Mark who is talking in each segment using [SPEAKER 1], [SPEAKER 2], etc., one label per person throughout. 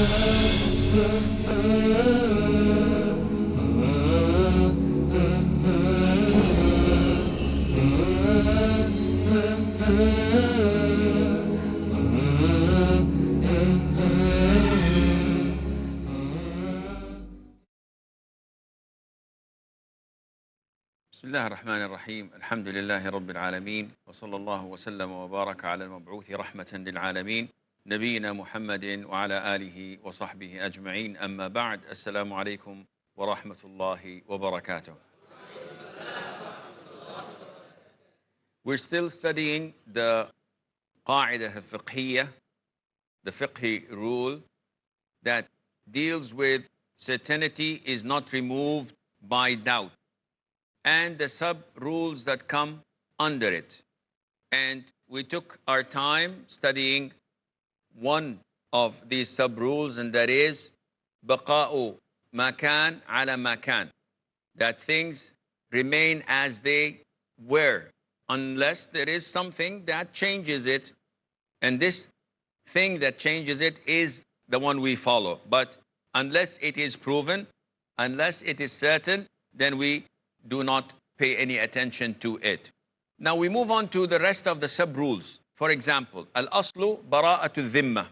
[SPEAKER 1] بسم الله الرحمن الرحيم. الحمد لله رب العالمين، وصلى الله وسلم وبارك على المبعوث رحمة للعالمين نبينا محمد وعلى آله وصحبه أجمعين. أما بعد، السلام عليكم ورحمة الله وبركاته. We're still studying the Qawa'id Al Fiqhiyyah, the fiqhi rule that deals with certainty is not removed by doubt, and the sub-rules that come under it. And we took our time studying one of these sub-rules, and that is baqa'u makan ala makan, that things remain as they were unless there is something that changes it. And this thing that changes it is the one we follow. But unless it is proven, unless it is certain, then we do not pay any attention to it. Now we move on to the rest of the sub-rules. For example, al-aslu bara'atu dhimma.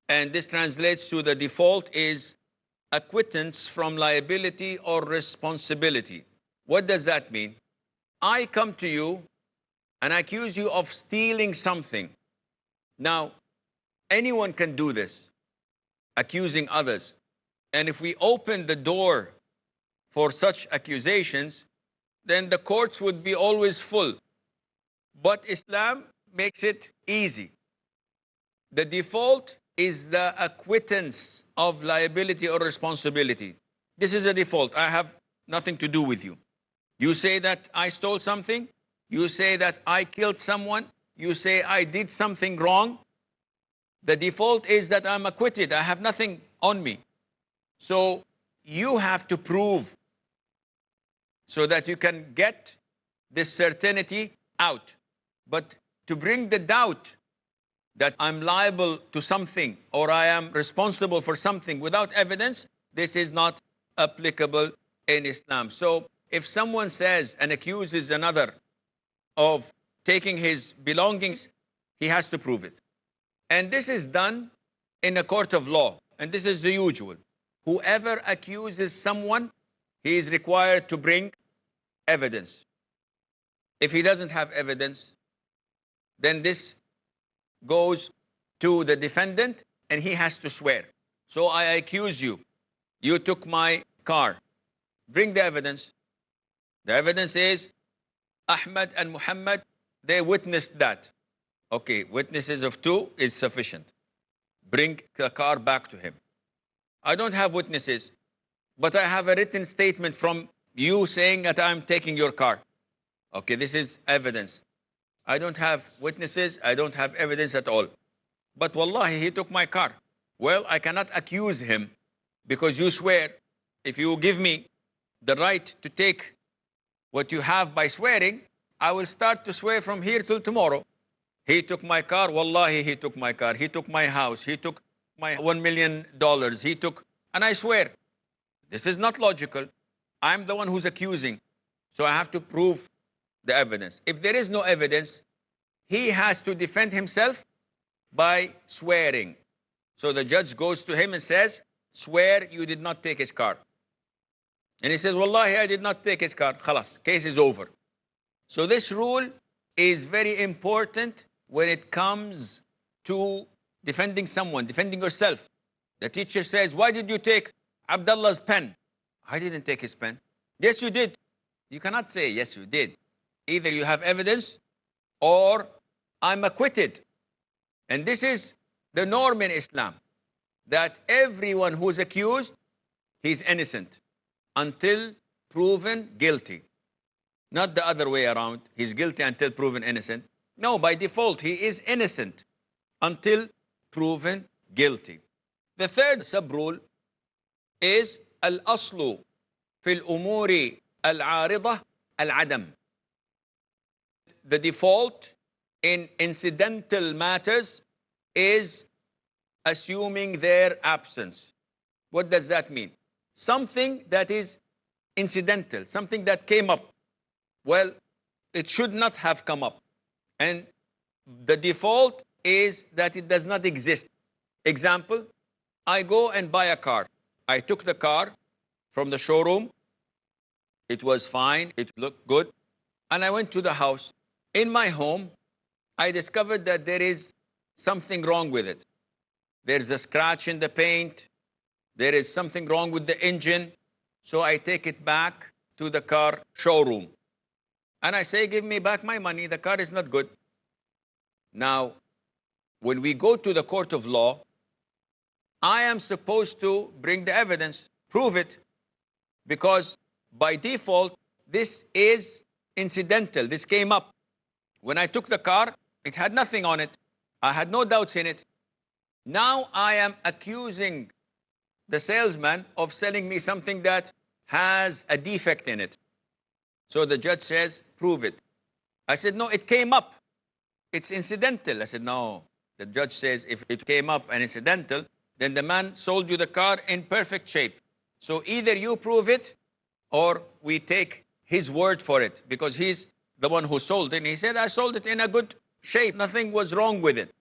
[SPEAKER 1] And this translates to the default is acquittance from liability or responsibility. What does that mean? I come to you and I accuse you of stealing something. Now, anyone can do this, accusing others. And if we open the door for such accusations, then the courts would be always full. But Islam makes it easy. The default is the acquittance of liability or responsibility. This is a default. I have nothing to do with you. You say that I stole something. You say that I killed someone. You say I did something wrong. The default is that I'm acquitted. I have nothing on me. So you have to prove so that you can get this certainty out. But to bring the doubt that I'm liable to something or I am responsible for something without evidence, this is not applicable in Islam. So if someone says and accuses another of taking his belongings, he has to prove it. And this is done in a court of law. And this is the usual. Whoever accuses someone, he is required to bring evidence. If he doesn't have evidence, then this goes to the defendant and he has to swear. So I accuse you. You took my car. Bring the evidence. The evidence is Ahmad and Muhammad, they witnessed that. Okay, witnesses of 2 is sufficient. Bring the car back to him. I don't have witnesses, but I have a written statement from you saying that I'm taking your car. Okay, this is evidence. I don't have witnesses. I don't have evidence at all. But wallahi, he took my car. Well, I cannot accuse him because you swear. If you give me the right to take what you have by swearing, I will start to swear from here till tomorrow. He took my car. Wallahi, he took my car. He took my house. He took my $1 million. He took, and I swear. This is not logical. I'm the one who's accusing. So I have to prove the evidence. If there is no evidence, he has to defend himself by swearing. So the judge goes to him and says, swear you did not take his car. And he says, wallahi, I did not take his car. Khalas, case is over. So this rule is very important when it comes to defending someone, defending yourself. The teacher says, why did you take Abdullah's pen? I didn't take his pen. Yes, you did. You cannot say, yes, you did. Either you have evidence or I'm acquitted. And this is the norm in Islam, that everyone who's accused, he's innocent until proven guilty. Not the other way around. He's guilty until proven innocent. No, by default, he is innocent until proven guilty. The third sub-rule is al-aslu fil umuri al-aridah al-adam. The default in incidental matters is assuming their absence. What does that mean? Something that is incidental, something that came up. Well, it should not have come up. And the default is that it does not exist. Example, I go and buy a car. I took the car from the showroom. It was fine. It looked good. And I went to the house. In my home, I discovered that there is something wrong with it. There's a scratch in the paint. There is something wrong with the engine. So I take it back to the car showroom. And I say, give me back my money. The car is not good. Now, when we go to the court of law, I am supposed to bring the evidence, prove it, because by default, this is incidental. This came up. When I took the car, it had nothing on it. I had no doubts in it. Now I am accusing the salesman of selling me something that has a defect in it. So the judge says, prove it. I said, no, it came up. It's incidental. I said, no. The judge says, if it came up and incidental, then the man sold you the car in perfect shape. So either you prove it or we take his word for it, because he's the one who sold it. And he said, I sold it in a good shape. Nothing was wrong with it.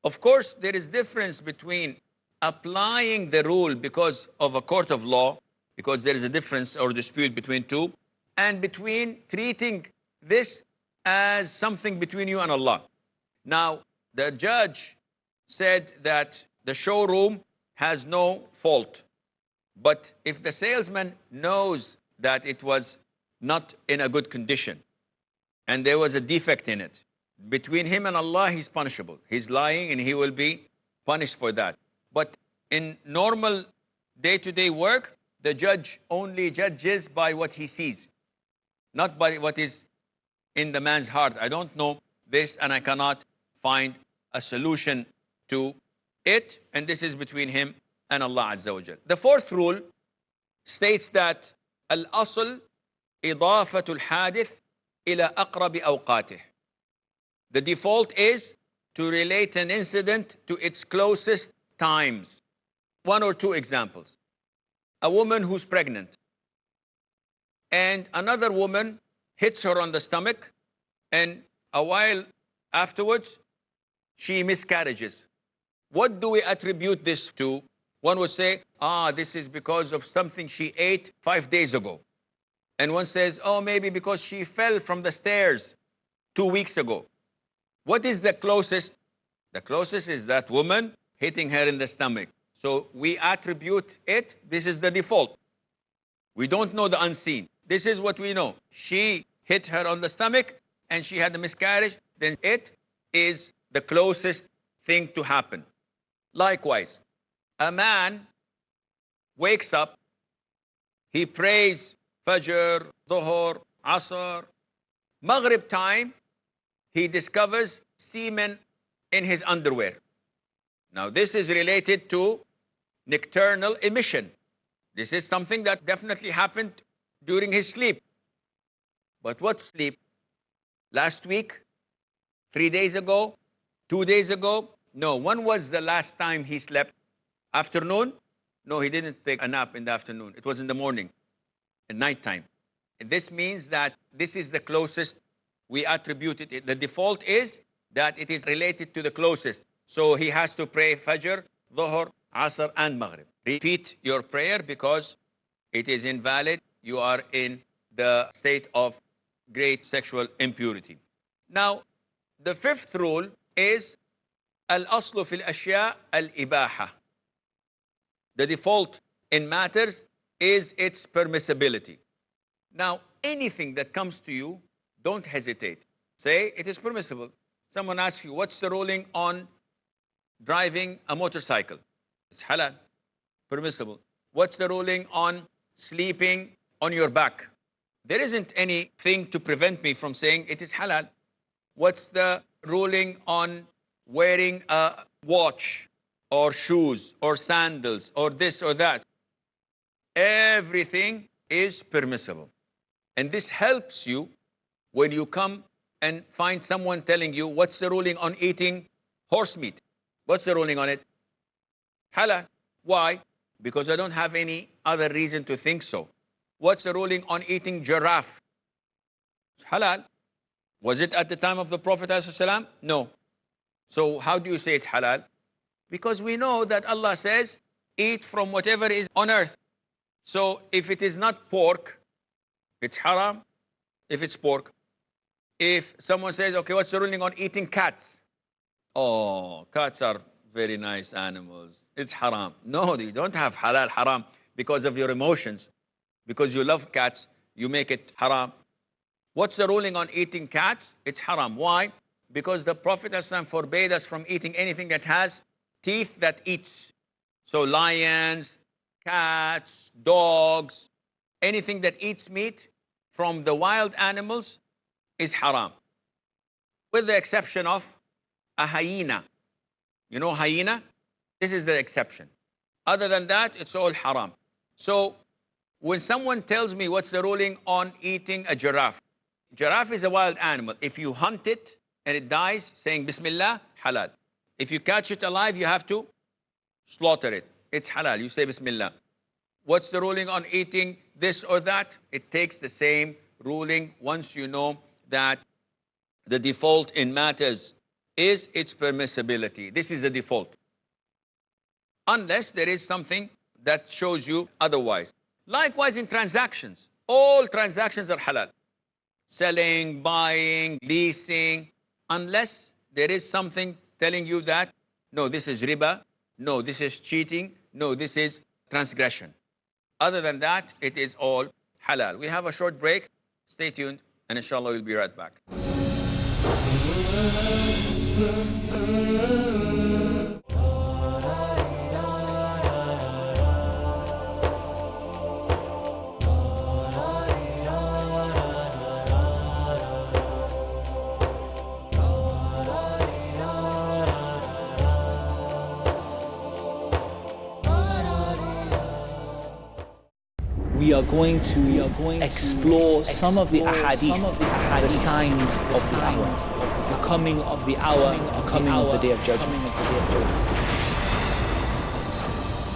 [SPEAKER 1] Of course, there is difference between applying the rule because of a court of law, because there is a difference or dispute between two, and between treating this as something between you and Allah. Now, the judge said that the showroom has no fault. But if the salesman knows that it was not in a good condition and there was a defect in it, between him and Allah, he's punishable. He's lying and he will be punished for that. But in normal day-to-day work, the judge only judges by what he sees, not by what is in the man's heart. I don't know this and I cannot find a solution to it, and this is between him and Allah Azza wa Jal. The fourth rule states that al-asl idafatu al-hadith ila aqrabi awqatih. The default is to relate an incident to its closest times. One or two examples. A woman who's pregnant and another woman hits her on the stomach, and a while afterwards she miscarriages. What do we attribute this to? One would say, this is because of something she ate 5 days ago. And one says, maybe because she fell from the stairs 2 weeks ago. What is the closest? The closest is that woman hitting her in the stomach. So we attribute it. This is the default. We don't know the unseen. This is what we know. She hit her on the stomach and she had a miscarriage. Then it is the closest thing to happen. Likewise, a man wakes up, he prays Fajr, Dhuhr, Asr, Maghrib time, he discovers semen in his underwear. Now this is related to nocturnal emission. This is something that definitely happened during his sleep. But what sleep? Last week? 3 days ago? 2 days ago? No. When was the last time he slept? Afternoon? No, he didn't take a nap in the afternoon. It was in the morning, at night time. And this means that this is the closest we attribute it. The default is that it is related to the closest. So he has to pray Fajr, Dhuhr, Asr, and Maghrib. Repeat your prayer because it is invalid. You are in the state of great sexual impurity. Now, the fifth rule is al-aslu fil ashya al-ibaha. The default in matters is its permissibility. Now, anything that comes to you, don't hesitate. Say, it is permissible. Someone asks you, what's the ruling on driving a motorcycle? It's halal, permissible. What's the ruling on sleeping on your back? There isn't anything to prevent me from saying it is halal. What's the ruling on wearing a watch or shoes or sandals or this or that? Everything is permissible. And this helps you when you come and find someone telling you, what's the ruling on eating horse meat? What's the ruling on it? Halal. Why? Because I don't have any other reason to think so. What's the ruling on eating giraffe? It's halal. Was it at the time of the Prophet ﷺ? No. So how do you say it's halal? Because we know that Allah says, eat from whatever is on earth. So if it is not pork, it's haram. If it's pork. If someone says, okay, what's the ruling on eating cats? Oh, cats are very nice animals. It's haram. No, you don't have halal, haram because of your emotions. Because you love cats, you make it haram. What's the ruling on eating cats? It's haram. Why? Because the Prophet ﷺ forbade us from eating anything that has teeth that eats. So lions, cats, dogs, anything that eats meat from the wild animals is haram. With the exception of a hyena. You know hyena? This is the exception. Other than that, it's all haram. So when someone tells me what's the ruling on eating a giraffe, giraffe is a wild animal. If you hunt it and it dies, saying Bismillah, halal. If you catch it alive, you have to slaughter it. It's halal. You say Bismillah. What's the ruling on eating this or that? It takes the same ruling once you know that the default in matters is its permissibility. This is the default. Unless there is something that shows you otherwise. Likewise in transactions. All transactions are halal. Selling, buying, leasing. Unless there is something telling you that, no, this is riba. No, this is cheating. No, this is transgression. Other than that, it is all halal. We have a short break. Stay tuned, and inshallah, we'll be right back.
[SPEAKER 2] We are going to explore some of the ahadith, the signs of the hour, the coming of the hour, the coming of the Day of Judgment.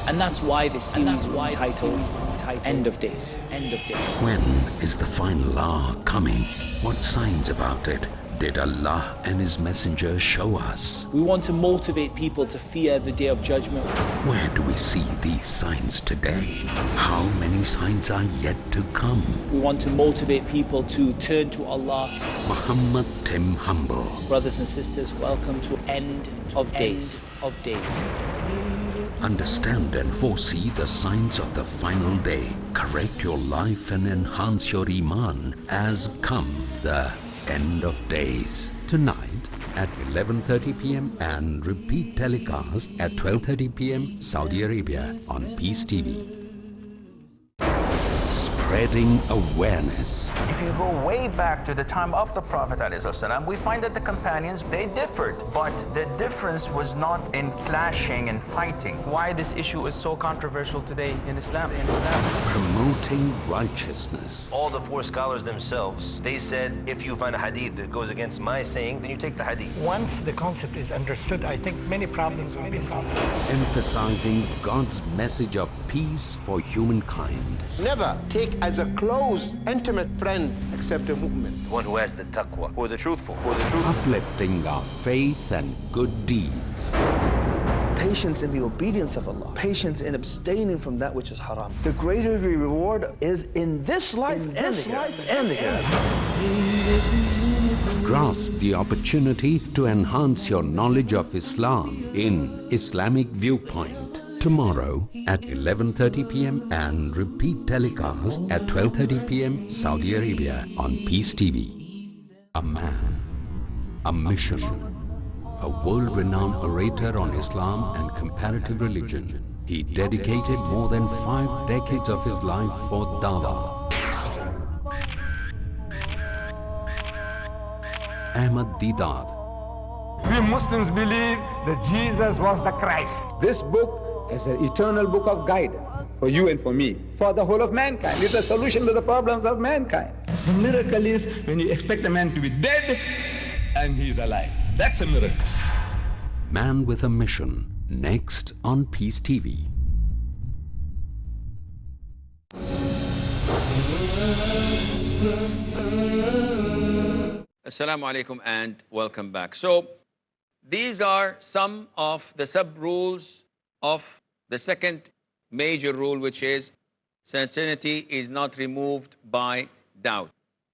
[SPEAKER 2] And that's why this series is entitled End of Days.
[SPEAKER 3] When is the final hour coming? What signs about it did Allah and His Messenger show us?
[SPEAKER 2] We want to motivate people to fear the Day of Judgment.
[SPEAKER 3] Where do we see these signs today? How many signs are yet to come?
[SPEAKER 2] We want to motivate people to turn to Allah.
[SPEAKER 3] Muhammad Tim Humble.
[SPEAKER 2] Brothers and sisters, welcome to End of Days.
[SPEAKER 3] Understand and foresee the signs of the final day. Correct your life and enhance your iman as come the End of Days. Tonight at 11:30 p.m. and repeat telecast at 12:30 p.m. Saudi Arabia on Peace TV. Spreading awareness.
[SPEAKER 4] If you go way back to the time of the Prophet ﷺ, we find that the companions, they differed, but the difference was not in clashing and fighting.
[SPEAKER 5] Why this issue is so controversial today in Islam.
[SPEAKER 3] Promoting righteousness.
[SPEAKER 6] All the four scholars themselves, they said, if you find a hadith that goes against my saying, then you take the hadith.
[SPEAKER 7] Once the concept is understood, I think many problems will be solved.
[SPEAKER 3] Emphasizing God's message of peace for humankind.
[SPEAKER 8] Never take as a close, intimate friend except a mu'min.
[SPEAKER 6] The one who has the taqwa, or the truthful,
[SPEAKER 3] Uplifting our faith and good deeds.
[SPEAKER 9] Patience in the obedience of Allah. Patience in abstaining from that which is haram. The greater the reward is in this life and the hereafter.
[SPEAKER 3] Grasp the opportunity to enhance your knowledge of Islam in Islamic Viewpoint. Tomorrow at 11:30 p.m. and repeat telecast at 12:30 p.m. Saudi Arabia on Peace TV. A man, a mission, a world-renowned orator on Islam and comparative religion. He dedicated more than 5 decades of his life for dawah. Ahmad Deedat.
[SPEAKER 10] We Muslims believe that Jesus was the Christ.
[SPEAKER 11] This book is an eternal book of guidance for you and for me, for the whole of mankind. It's a solution to the problems of mankind. The miracle is when you expect a man to be dead and he is alive. That's a miracle.
[SPEAKER 3] Man with a Mission, next on Peace TV.
[SPEAKER 1] Assalamu alaikum and welcome back. So these are some of the sub-rules of the second major rule, which is certainty is not removed by doubt.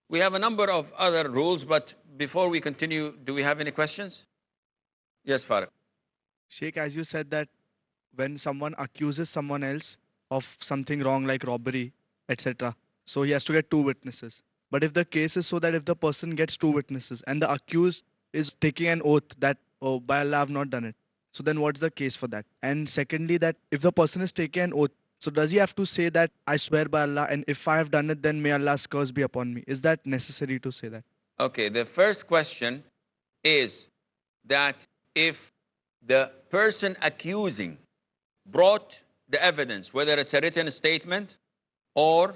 [SPEAKER 1] We have a number of other rules, but before we continue, do we have any questions? Yes, Farooq.
[SPEAKER 12] Sheikh, as you said that when someone accuses someone else of something wrong like robbery, etc., so he has to get two witnesses. But if the case is so that if the person gets two witnesses and the accused is taking an oath that, oh, by Allah, I've not done it, so then what's the case for that? And secondly, that if the person is taking an oath, so does he have to say that I swear by Allah, and if I have done it, then may Allah's curse be upon me? Is that necessary to say that?
[SPEAKER 1] Okay, the first question is that if the person accusing brought the evidence, whether it's a written statement or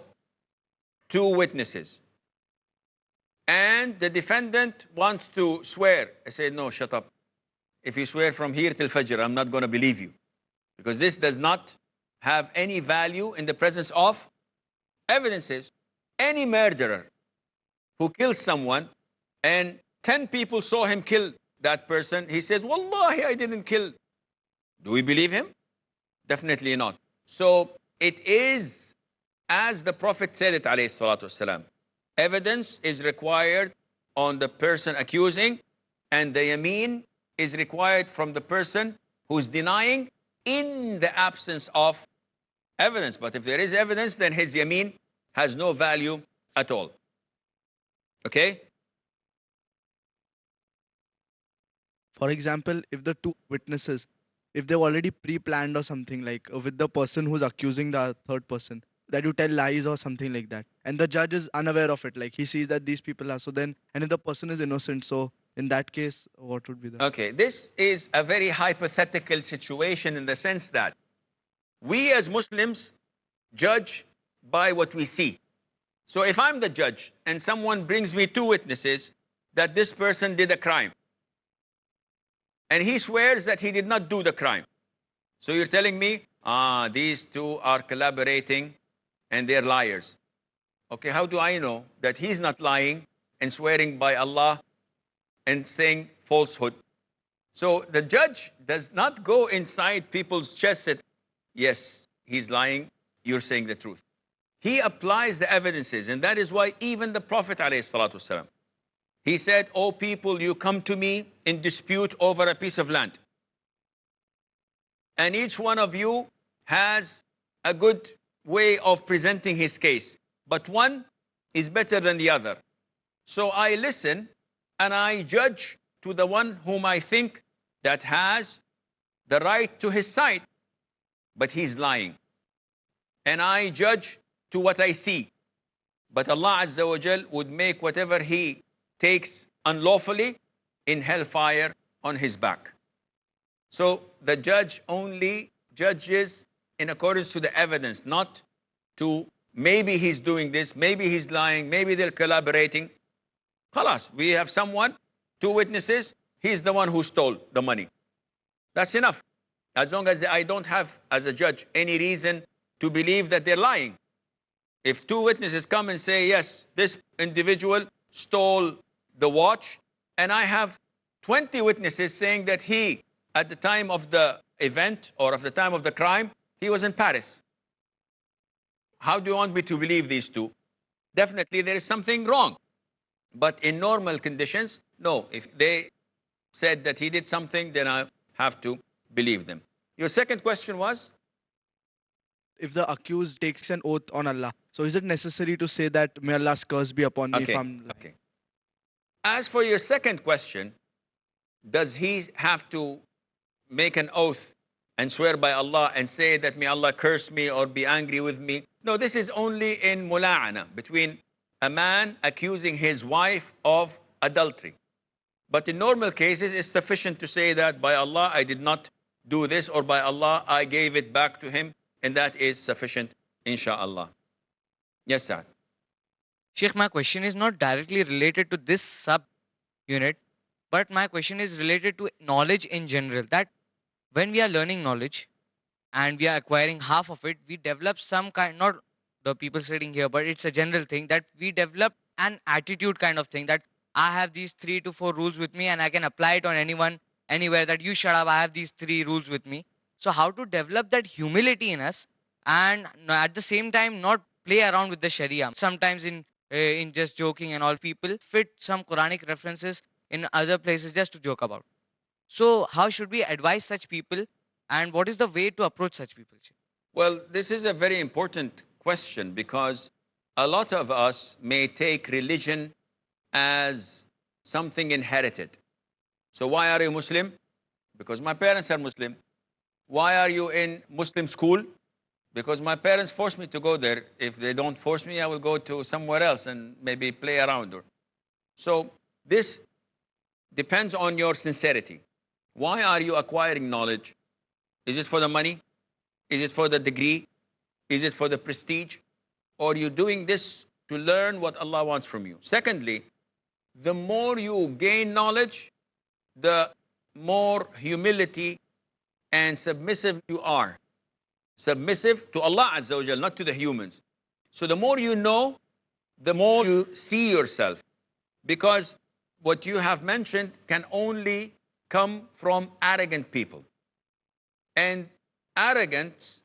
[SPEAKER 1] two witnesses, and the defendant wants to swear, I say, no, shut up. If you swear from here till Fajr, I'm not going to believe you. Because this does not have any value in the presence of evidences. Any murderer who kills someone and 10 people saw him kill that person, he says, Wallahi, I didn't kill. Do we believe him? Definitely not. So it is, as the Prophet said it, alayhi salatu wasalam, evidence is required on the person accusing, and the yameen is required from the person who's denying in the absence of evidence. But if there is evidence, then his yameen has no value at all. Okay?
[SPEAKER 12] For example, if the two witnesses, if they've already pre-planned or something, like with the person who's accusing the third person, that you tell lies or something like that, and the judge is unaware of it, like he sees that these people are, so then, and if the person is innocent, so in that case, what would be the...
[SPEAKER 1] Okay, this is a very hypothetical situation in the sense that we as Muslims judge by what we see. So if I'm the judge and someone brings me two witnesses that this person did a crime, and he swears that he did not do the crime, so you're telling me, these two are collaborating and they're liars. Okay, how do I know that he's not lying and swearing by Allah and saying falsehood? So the judge does not go inside people's chests and say, yes, he's lying, you're saying the truth. He applies the evidences, and that is why even the Prophet ﷺ, he said, "O people, you come to me in dispute over a piece of land. And each one of you has a good way of presenting his case, but one is better than the other. So I listen and I judge to the one whom I think that has the right to his side, but he's lying. And I judge to what I see. But Allah Azza wa Jal would make whatever he takes unlawfully in hellfire on his back." So the judge only judges in accordance to the evidence, not to maybe he's doing this, maybe he's lying, maybe they're collaborating. Khalas, we have someone, two witnesses, he's the one who stole the money. That's enough. As long as I don't have, as a judge, any reason to believe that they're lying. If two witnesses come and say, yes, this individual stole the watch, and I have 20 witnesses saying that he, at the time of the event or of the time of the crime, he was in Paris. How do you want me to believe these two? Definitely there is something wrong. But in normal conditions, no. If they said that he did something, then I have to believe them. Your second question was?
[SPEAKER 12] If the accused takes an oath on Allah, so is it necessary to say that may Allah's curse be upon me if I'm lying?
[SPEAKER 1] Okay. As for your second question, does he have to make an oath and swear by Allah and say that may Allah curse me or be angry with me? No, this is only in mula'ana, between a man accusing his wife of adultery. But in normal cases, it's sufficient to say that by Allah, I did not do this, or by Allah, I gave it back to him, and that is sufficient, insha'Allah. Yes, sir.
[SPEAKER 5] Sheikh, my question is not directly related to this sub-unit, But my question is related to knowledge in general, that when we are learning knowledge and we are acquiring half of it, we develop some kind, not the people sitting here, but it's a general thing that we develop an attitude kind of thing, that I have these 3 to 4 rules with me and I can apply it on anyone, anywhere, that you shut up, I have these 3 rules with me. So how to develop that humility in us, and at the same time not play around with the Sharia. Sometimes in just joking and all, people fit some Quranic references in other places just to joke about. So how should we advise such people, and what is the way to approach such people?
[SPEAKER 1] Well, this is a very important question, because a lot of us may take religion as something inherited. So why are you Muslim? Because my parents are Muslim. Why are you in Muslim school? Because my parents forced me to go there. If they don't force me, I will go to somewhere else and maybe play around. So this depends on your sincerity. Why are you acquiring knowledge? Is it for the money? Is it for the degree? Is it for the prestige? Or are you doing this to learn what Allah wants from you? Secondly, the more you gain knowledge, the more humility and submissive you are. Submissive to Allah Azza wa Jal, not to the humans. So the more you know, the more you see yourself. Because what you have mentioned can only come from arrogant people. And arrogance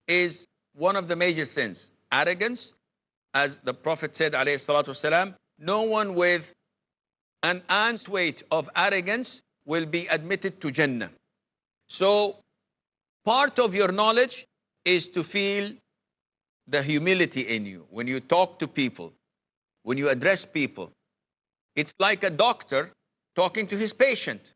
[SPEAKER 1] is one of the major sins. Arrogance, as the Prophet said, alayhi salatu wasalam, no one with an ant's weight of arrogance will be admitted to Jannah. So part of your knowledge is to feel the humility in you. When you talk to people, when you address people, it's like a doctor talking to his patient.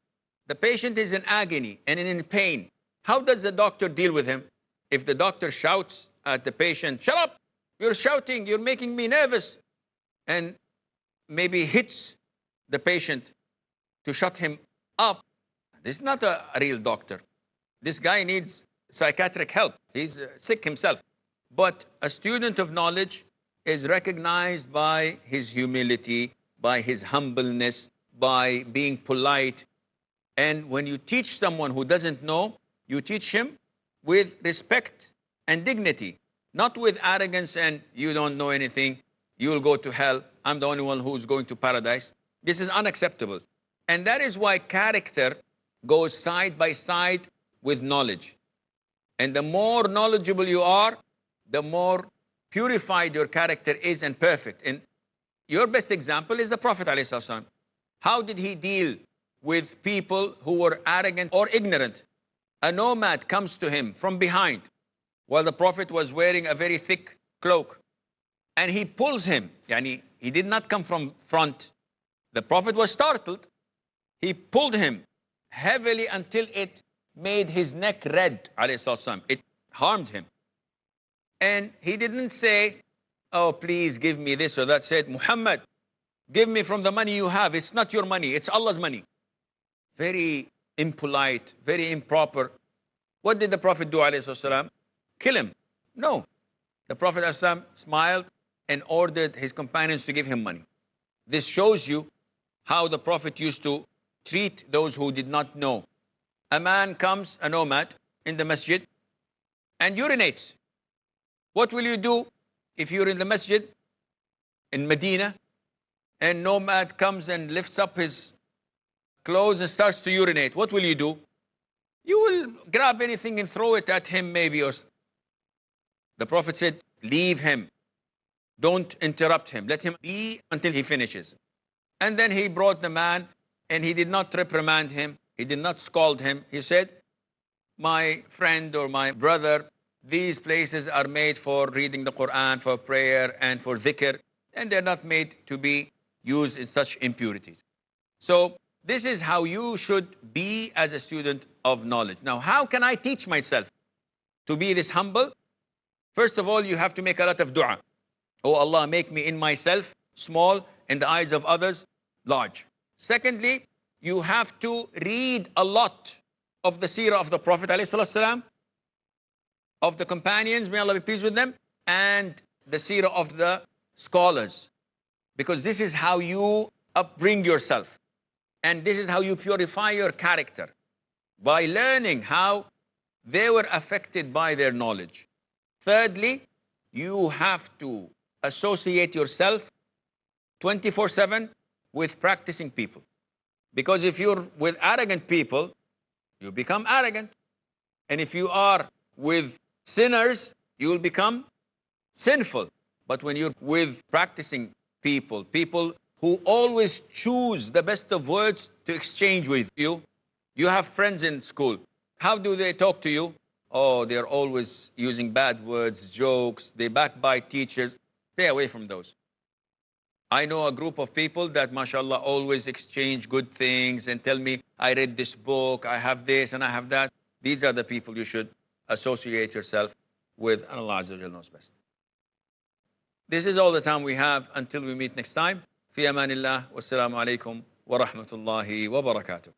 [SPEAKER 1] The patient is in agony and in pain. How does the doctor deal with him? If the doctor shouts at the patient, "Shut up, you're shouting, you're making me nervous," and maybe hits the patient to shut him up, this is not a real doctor. This guy needs psychiatric help. He's sick himself. But a student of knowledge is recognized by his humility, by his humbleness, by being polite. And when you teach someone who doesn't know, you teach him with respect and dignity, not with arrogance and "you don't know anything, you will go to hell, I'm the only one who's going to paradise." This is unacceptable. And that is why character goes side by side with knowledge. And the more knowledgeable you are, the more purified your character is and perfect. And your best example is the Prophet ﷺ. How did he deal with people who were arrogant or ignorant? A nomad comes to him from behind while the Prophet was wearing a very thick cloak, and he pulls him. Yani, he did not come from front. The Prophet was startled. He pulled him heavily until it made his neck red, ﷺ. It harmed him. And he didn't say, "Oh, please give me this or that." Said, "Muhammad, give me from the money you have. It's not your money, it's Allah's money." Very impolite, very improper. What did the Prophet do, ﷺ? Kill him? No. The Prophet ﷺ smiled and ordered his companions to give him money. This shows you how the Prophet used to treat those who did not know. A man comes, a nomad, in the masjid and urinates. What will you do if you're in the masjid in Medina and nomad comes and lifts up his clothes and starts to urinate? What will you do? You will grab anything and throw it at him maybe. Or the Prophet said, "Leave him. Don't interrupt him. Let him be until he finishes." And then he brought the man, and he did not reprimand him. He did not scold him. He said, "My friend or my brother, these places are made for reading the Quran, for prayer, and for dhikr, and they're not made to be used in such impurities." So this is how you should be as a student of knowledge. Now, how can I teach myself to be this humble? First of all, you have to make a lot of dua. "Oh Allah, make me in myself small, in the eyes of others large." Secondly, you have to read a lot of the seerah of the Prophet ﷺ, of the companions, may Allah be pleased with them, and the seerah of the scholars. Because this is how you upbring yourself. And this is how you purify your character, by learning how they were affected by their knowledge. Thirdly, you have to associate yourself 24/7 with practicing people. Because if you're with arrogant people, you become arrogant. And if you are with sinners, you will become sinful. But when you're with practicing people, people who always choose the best of words to exchange with you, you have friends in school. How do they talk to you? Oh, they're always using bad words, jokes, they backbite teachers. Stay away from those. I know a group of people that, mashallah, always exchange good things and tell me, I read this book, I have this and I have that. These are the people you should associate yourself with, and Allah Azza wa Jalla knows best. This is all the time we have until we meet next time. Fi amanillah, wassalamu alaikum wa rahmatullahi wa barakatuh.